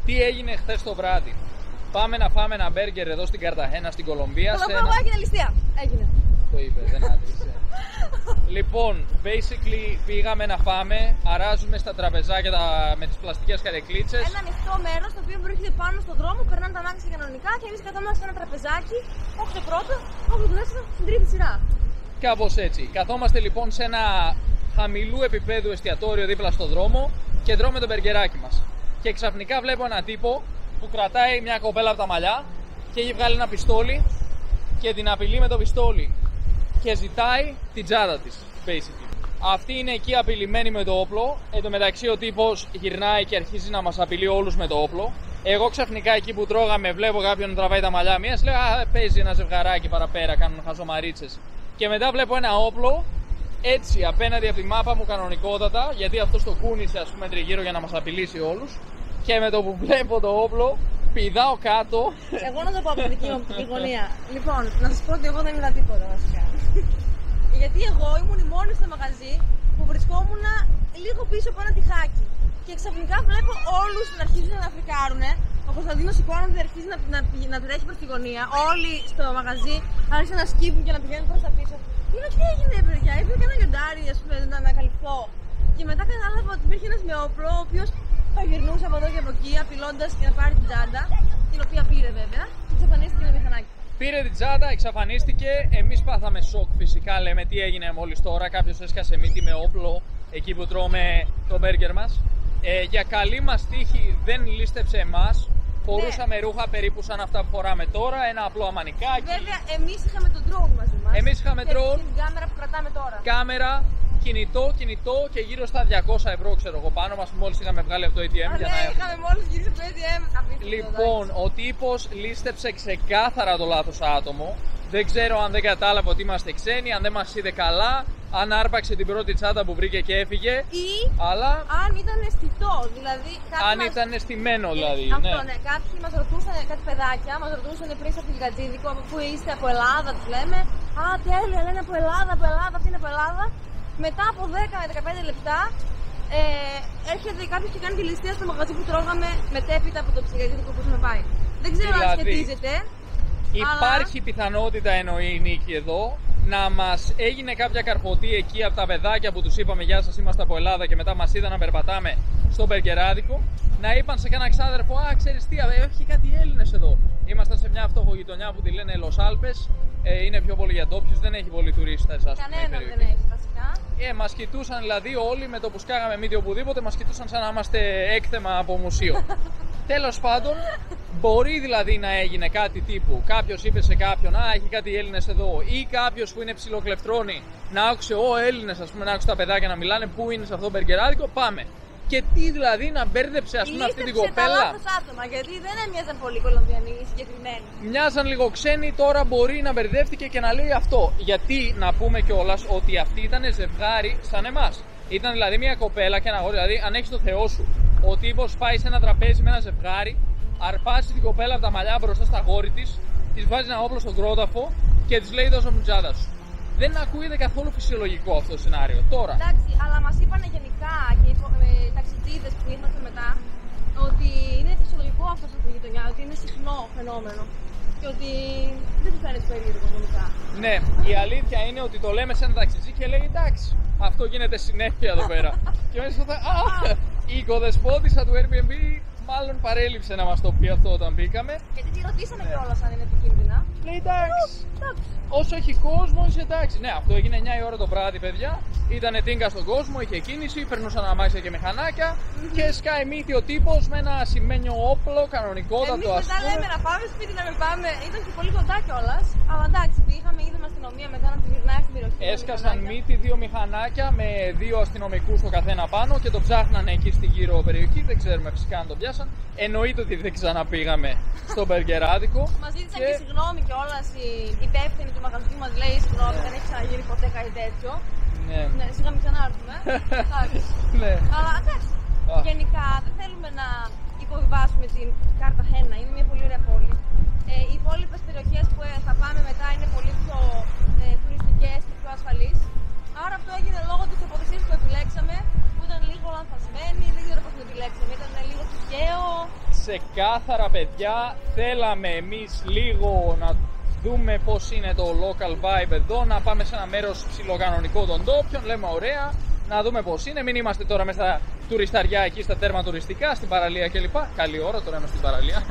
Τι έγινε χθες το βράδυ? Πάμε να φάμε ένα μπέργκερ εδώ στην Καρταχένα, στην Κολομβία. Εγώ έγινε ληστεία. Έγινε. Το είπε, δεν άντριξε. Λοιπόν, basically πήγαμε να φάμε, αράζουμε στα τραπεζάκια με τις πλαστικές καρεκλίτσες. Ένα ανοιχτό μέρος το οποίο βρίσκεται πάνω στον δρόμο, περνάνε τα αμάξια κανονικά και εμείς καθόμαστε σε ένα τραπεζάκι, όχι το πρώτο, όχι το δεύτερο, στην τρίτη σειρά. Κάπως έτσι. Καθόμαστε λοιπόν σε ένα χαμηλού επίπεδου εστιατόριο δίπλα στον δρόμο και τρώμε το μπεργκεράκι μας. Και ξαφνικά βλέπω έναν τύπο που κρατάει μια κοπέλα από τα μαλλιά και έχει βγάλει ένα πιστόλι και την απειλεί με το πιστόλι. Και ζητάει την τσάντα της, basically. Αυτή είναι εκεί απειλημένη με το όπλο. Εν τω μεταξύ ο τύπος γυρνάει και αρχίζει να μας απειλεί όλους με το όπλο. Εγώ ξαφνικά εκεί που τρώγαμε βλέπω κάποιον να τραβάει τα μαλλιά μιας. Λέω παίζει ένα ζευγαράκι παραπέρα, κάνουν χαζομαρίτσες. Και μετά βλέπω ένα όπλο έτσι απέναντι από τη μάπα μου κανονικότατα. Γιατί αυτός το κούνησε ας πούμε τριγύρω για να μας απειλήσει όλους. Και με το που βλέπω το όπλο πηδάω κάτω. Εγώ να το πω από την δική μου γωνία. Λοιπόν, να σας πω ότι εγώ δεν είδα τίποτα βασικά. Γιατί εγώ ήμουν η μόνη στο μαγαζί που βρισκόμουν λίγο πίσω από ένα τυχάκι. Και ξαφνικά βλέπω όλους να αρχίζουν να φρικάρουνε. Ο Κωνσταντίνος σηκώνεται, αρχίζει να τρέχει προς τη γωνία. Όλοι στο μαγαζί άρχισαν να σκύβουν και να πηγαίνουν προς τα πίσω. Λέω τι έγινε, παιδιά, ήρθε και ένα λιοντάρι, ας πούμε, να ανακαλυφθώ. Και μετά κατάλαβα ότι υπήρχε ένας με όπλο, ο οποίος θα γυρνούσε από εδώ και από εκεί, απειλώντας και να πάρει την τσάντα, την οποία πήρε βέβαια, και εξαφανίστηκε το μηχανάκι. Πήρε την τσάντα, εξαφανίστηκε. Εμείς πάθαμε σοκ φυσικά. Λέμε τι έγινε μόλις τώρα. Κάποιος έσκασε μύτη με όπλο εκεί που τρώμε το μπέργκερ μας. Για καλή μας τύχη δεν λίστεψε εμάς. Φορούσαμε ρούχα περίπου σαν αυτά που φοράμε τώρα. Ένα απλό αμανικάκι. Βέβαια, εμείς είχαμε τον drone μαζί μας. Εμείς είχαμε drone. Την κάμερα που κρατάμε τώρα. Κάμερα, κινητό και γύρω στα 200 ευρώ ξέρω εγώ πάνω μας που μόλις είχαμε βγάλει από το ATM. Ναι, είχαμε μόλις γυρίσει από το ATM. Λοιπόν, ο τύπος λίστεψε ξεκάθαρα το λάθος άτομο. Δεν ξέρω αν δεν κατάλαβε ότι είμαστε ξένοι, αν δεν μας είδε καλά, αν άρπαξε την πρώτη τσάντα που βρήκε και έφυγε. Ή αλλά αν ήταν αισθητό, δηλαδή. Αν ήταν αισθημένο, δηλαδή. Αυτό, ναι. Κάποιοι μας ρωτούσαν, κάτι παιδάκια, μας ρωτούσαν πριν στο Φιλικατζίδικο από πού είστε, από Ελλάδα, τους λέμε. Α, τέλεια, λένε από Ελλάδα, αυτή είναι από Ελλάδα. Μετά από 10 με 15 λεπτά έρχεται κάποιος και κάνει τη ληστεία στο μαγαζί που τρώγαμε μετέπειτα από το ψυχιατρικό που έχουμε πάει. Δεν ξέρω αν σχετίζεται. Υπάρχει πιθανότητα, εννοεί η Νίκη εδώ, να μας έγινε κάποια καρποτή εκεί από τα παιδάκια που τους είπαμε γεια σας, είμαστε από Ελλάδα και μετά μας είδαν να περπατάμε στο μπεργκεράδικο. Να είπαν σε κανένα ξάδερφο, α, ξέρεις τι, έχει κάτι Έλληνες εδώ. Ήμασταν σε μια φτωχογειτονιά που τη λένε Los Alpes, είναι πιο πολύ για ντόπιους, δεν έχει πολύ τουρίστες, ας πούμε. Κανέναν δεν έχει βασικά. Μας κοιτούσαν δηλαδή όλοι με το που σκάγαμε μύτη οπουδήποτε, μας κοιτούσαν σαν να είμαστε έκθεμα από μουσείο. Τέλος πάντων, μπορεί δηλαδή να έγινε κάτι τύπου. Κάποιος είπε σε κάποιον, α, έχει κάτι Έλληνες εδώ, ή κάποιος που είναι ψιλοκλεφτρώνει να άκουσε, Έλληνες, ας πούμε, να άκουσε τα παιδάκια να μιλάνε, πού είναι σε αυτό το μπεργκεράδικο, πάμε. Και τι δηλαδή να μπέρδεψε, ας πούμε, αυτή την κοπέλα. Τα λάθος άτομα, γιατί δεν έμοιαζαν πολύ Κολομβιανοί συγκεκριμένοι. Μοιάζαν λίγο ξένοι, τώρα μπορεί να μπερδεύτηκε και να λέει αυτό. Γιατί να πούμε κιόλας ότι αυτή ήταν ζευγάρι σαν εμάς. Ήταν δηλαδή μια κοπέλα και ένα αγόρι. Δηλαδή, αν έχεις το Θεό σου, ο τύπος πάει σε ένα τραπέζι με ένα ζευγάρι, αρπάζει την κοπέλα από τα μαλλιά μπροστά στα γόρι της, της βάζει ένα όπλο στον κρόταφο και της λέει: δώσε μου την τσάντα σου. Δεν ακούγεται καθόλου φυσιολογικό αυτό το σενάριο. Τώρα. Εντάξει, αλλά μας είπανε γενικά και οι ταξιτζίδες που ήρθαν μετά ότι είναι φυσιολογικό αυτό στη γειτονιά, ότι είναι συχνό φαινόμενο και ότι δεν του φαίνεται περίεργο γενικά. Ναι, η αλήθεια είναι ότι το λέμε σε ένα ταξιτζί και λέει εντάξει, αυτό γίνεται συνέχεια εδώ πέρα. Και μέσα θα. Η οικοδεσπότισσα του Airbnb μάλλον παρέλειψε να μας το πει αυτό όταν μπήκαμε. Γιατί τη ρωτήσαμε κιόλας αν είναι επικίνδυνα. Λέει εντάξει. Όσο έχει κόσμο, είσαι εντάξει. Ναι, αυτό έγινε 9 η ώρα το βράδυ, παιδιά. Ήτανε τίνκα στον κόσμο, είχε κίνηση, περνούσαν αμάξια και μηχανάκια. Και σκάει μύτη ο τύπος με ένα ασημένιο όπλο, κανονικότατο ας πούμε. Εμείς μετά λέμε να πάμε σπίτι να με πάμε. Ήταν και πολύ κοντά κιόλας. Αλλά εντάξει, είδαμε αστυνομία μετά να τη γυρνάει στην περιοχή. Έσκασαν μύτη 2 μηχανάκια με 2 αστυνομικούς το καθένα πάνω και το ψάχνανε εκεί στη γύρω περιοχή. Δεν ξέρουμε φυσικά αν το πιάσαν. Εννοείται ότι δεν ξαναπήγαμε στο μπεργκεράδικο. Μας ζήτησαν και συγγνώμη κιόλας η υπεύθυνη του μαγαζιού μας λέει συγγνώμη, δεν έχει ξαναγίνει ποτέ κάτι τέτοιο. Ναι, σιγά μην ξανάρθουμε. Ναι. Αλλά εντάξει, γενικά δεν θέλουμε να υποβιβάσουμε την Καρταχένα, είναι μια πολύ ωραία πόλη. Οι υπόλοιπες περιοχές που θα πάμε μετά είναι πολύ πιο τουριστικές και πιο ασφαλείς. Άρα αυτό έγινε λόγω της τοποθεσίας που επιλέξαμε, που ήταν λίγο λανθασμένη, δεν ξέρω πώς την επιλέξαμε, ήταν λίγο τυχαίο. Ξεκάθαρα, παιδιά, θέλαμε εμείς λίγο να δούμε πώς είναι το local vibe εδώ, να πάμε σε ένα μέρος ψιλοκανονικό των ντόπιων, λέμε ωραία, να δούμε πώς είναι, μην είμαστε τώρα μέσα στα τουρισταριά εκεί, στα τέρμα τουριστικά, στην παραλία κλπ. Καλή ώρα τώρα είμαστε στην παραλία.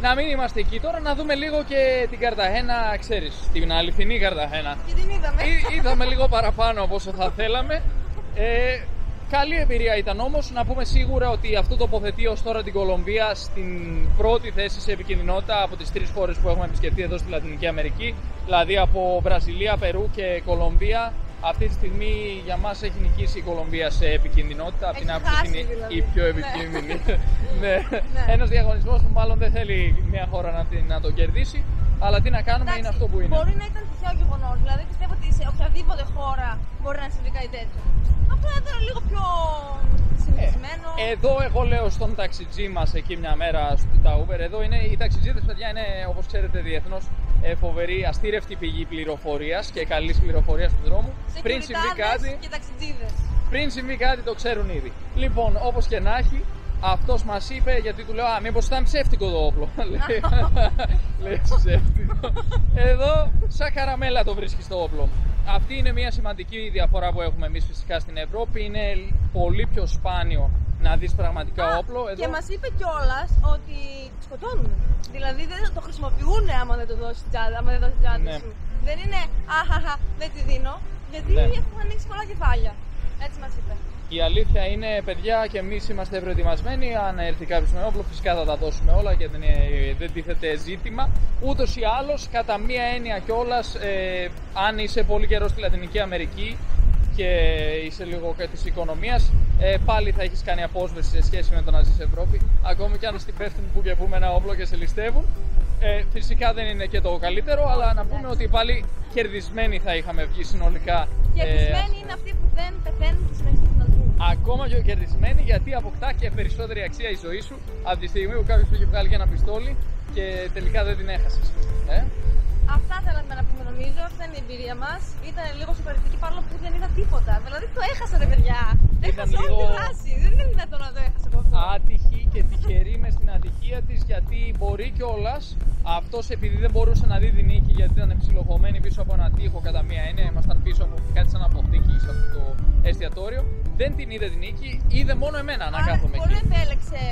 Να μην είμαστε εκεί τώρα, να δούμε λίγο και την Καρταχένα, ξέρεις, την αληθινή Καρταχένα. Και την είδαμε. Είδαμε λίγο παραπάνω από όσο θα θέλαμε. Καλή εμπειρία ήταν όμως. Να πούμε σίγουρα ότι αυτό τοποθετεί ως τώρα την Κολομβία στην πρώτη θέση σε επικινδυνότητα από τις 3 χώρες που έχουμε επισκεφτεί εδώ στη Λατινική Αμερική. Δηλαδή από Βραζιλία, Περού και Κολομβία. Αυτή τη στιγμή για μας έχει νικήσει η Κολομβία σε επικινδυνότητα. Από την άποψη είναι δηλαδή η πιο επικίνδυνη. Ναι. Ένας διαγωνισμός που μάλλον δεν θέλει μια χώρα να το κερδίσει. Αλλά τι να κάνουμε, Εντάξει, είναι αυτό που είναι. Μπορεί να ήταν τυχαίο γεγονός. Δηλαδή πιστεύω ότι σε οποιαδήποτε χώρα μπορεί να συμβεί κάτι τέτοιο. Αυτό ήταν λίγο πιο συνηθισμένο. Εδώ εγώ λέω στον ταξιτζή μας εκεί μια μέρα στα Uber. Εδώ είναι οι ταξιτζίδες, παιδιά, είναι όπως ξέρετε διεθνώς φοβερή, αστήρευτη πηγή πληροφορίας και καλής πληροφορίας του δρόμου. Πριν συμβεί κάτι. Και ταξιτζίδες. Πριν συμβεί κάτι το ξέρουν ήδη. Λοιπόν, όπως και να έχει, αυτός μας είπε, γιατί του λέω, μήπως ήταν ψεύτικο το όπλο. Λέει ψεύτικο. Εδώ, σαν καραμέλα το βρίσκεις το όπλο. Αυτή είναι μια σημαντική διαφορά που έχουμε εμείς φυσικά στην Ευρώπη. Είναι πολύ πιο σπάνιο να δεις πραγματικά όπλο. Εδώ... Και μας είπε κιόλας ότι σκοτώνουν. Δηλαδή δεν το χρησιμοποιούν άμα δεν το δώσεις τσάντα, Ναι. σου. Δεν είναι αχαχα, δεν τη δίνω, γιατί έχουν ανοίξει πολλά κεφάλια. Έτσι μας είπε. Η αλήθεια είναι, παιδιά, και εμείς είμαστε προετοιμασμένοι. Αν έρθει κάποιος με όπλο, φυσικά θα τα δώσουμε όλα και δεν τίθεται ζήτημα. Ούτως ή άλλως, κατά μία έννοια κιόλας, αν είσαι πολύ καιρό στη Λατινική Αμερική και είσαι λίγο της οικονομίας, πάλι θα έχεις κάνει απόσβεση σε σχέση με το να ζεις Ευρώπη. Ακόμη κι αν στην πέφτουν που και πούμε ένα όπλο και σε ληστεύουν. Φυσικά δεν είναι και το καλύτερο, αλλά να πούμε ότι πάλι κερδισμένοι θα είχαμε βγει συνολικά. Κερδισμένοι είναι αυτοί που δεν πεθαίνουν και συνεχίζουν να ζουν. Ακόμα και κερδισμένοι, γιατί αποκτά και περισσότερη αξία η ζωή σου από τη στιγμή που κάποιος είχε βγάλει ένα πιστόλι και τελικά δεν την έχασες. Αυτά θέλαμε να πούμε, νομίζω. Αυτή ήταν η εμπειρία μας. Ήταν λίγο σοκαριστική παρόλο που δεν είδα τίποτα. Δηλαδή το έχασα, ρε παιδιά. Έχασα όλη τη δράση. Δεν είναι δυνατόν να το έχασα από αυτό. Άτυχη και τυχερή μες στην ατυχία της, γιατί μπορεί κιόλας αυτός, επειδή δεν μπορούσε να δει την νίκη, γιατί ήταν ψιλοχωμένη πίσω από ένα τοίχο κατά μία έννοια, ήμασταν πίσω από κάτι σαν αποθήκη σε αυτό το εστιατόριο, δεν την είδε την νίκη, είδε μόνο εμένα να κάθομαι εκεί. Μπορεί να επέλεξε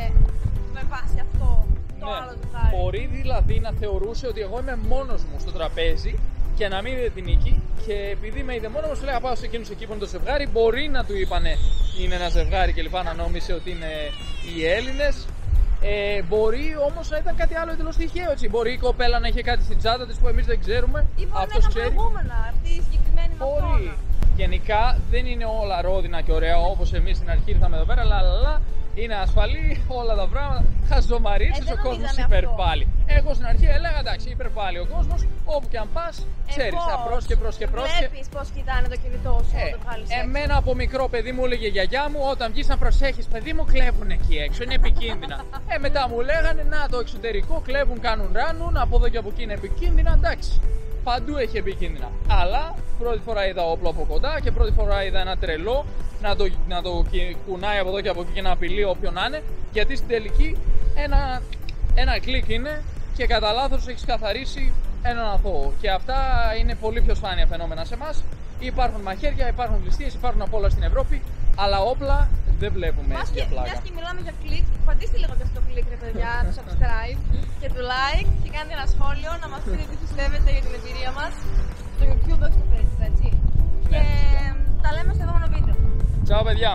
με βάση αυτό. Μπορεί δηλαδή να θεωρούσε ότι εγώ είμαι μόνος μου στο τραπέζι και να μην είδε την νίκη, και επειδή με είδε μόνος μου, σου λέει πάω σε εκείνους εκεί που είναι το ζευγάρι. Μπορεί να του είπανε είναι ένα ζευγάρι και λοιπά, να νόμισε ότι είναι οι Έλληνες. Μπορεί όμως να ήταν κάτι άλλο εντελώς τυχαίο, έτσι. Μπορεί η κοπέλα να είχε κάτι στην τσάντα της που εμείς δεν ξέρουμε. Ή μπορεί να είχαν προηγούμενα, αυτή η συγκεκριμένη μπορεί. Γενικά δεν είναι όλα ρόδινα και ωραία όπως εμείς στην αρχή ήρθαμε εδώ πέρα, αλλά είναι ασφαλή όλα τα πράγματα. Χαζομαρίτσες, ο κόσμος υπερπάλλει. Εγώ στην αρχή έλεγα εντάξει, υπερπάλλει ο κόσμος, όπου και αν πας, ξέρεις, θα πρόσχε. Βλέπεις πώς κοιτάνε το κινητό σου όταν βγάλεις έξω. Εμένα από μικρό παιδί μου έλεγε η γιαγιά μου, όταν βγεις να προσέχεις, παιδί μου, κλέβουν εκεί έξω, είναι επικίνδυνα. Μετά μου λέγανε, να το εξωτερικό, κλέβουν, κάνουν ράνουν, από εδώ και από εκεί είναι επικίνδυνα, εντάξει. Παντού έχει επικίνδυνα. Αλλά πρώτη φορά είδα όπλο από κοντά και πρώτη φορά είδα ένα τρελό να το κουνάει από εδώ και από εκεί και να απειλεί όποιον να είναι. Γιατί στην τελική ένα κλικ είναι και κατά λάθος έχεις καθαρίσει έναν αθώο. Και αυτά είναι πολύ πιο σπάνια φαινόμενα σε εμάς. Υπάρχουν μαχαίρια, υπάρχουν ληστείες, υπάρχουν απ' όλα στην Ευρώπη. Αλλά όπλα δεν βλέπουμε έτσι για πλάκα. Μιας και μιλάμε για κλικ, πατήστε λίγο και αυτό το κλικ, ρε παιδιά, το subscribe και το like και κάντε ένα σχόλιο να μας πείτε τι πιστεύετε για την εμπειρία μας στο YouTube, όχι στο Facebook, έτσι. Και τα λέμε στο επόμενο βίντεο. Ciao παιδιά!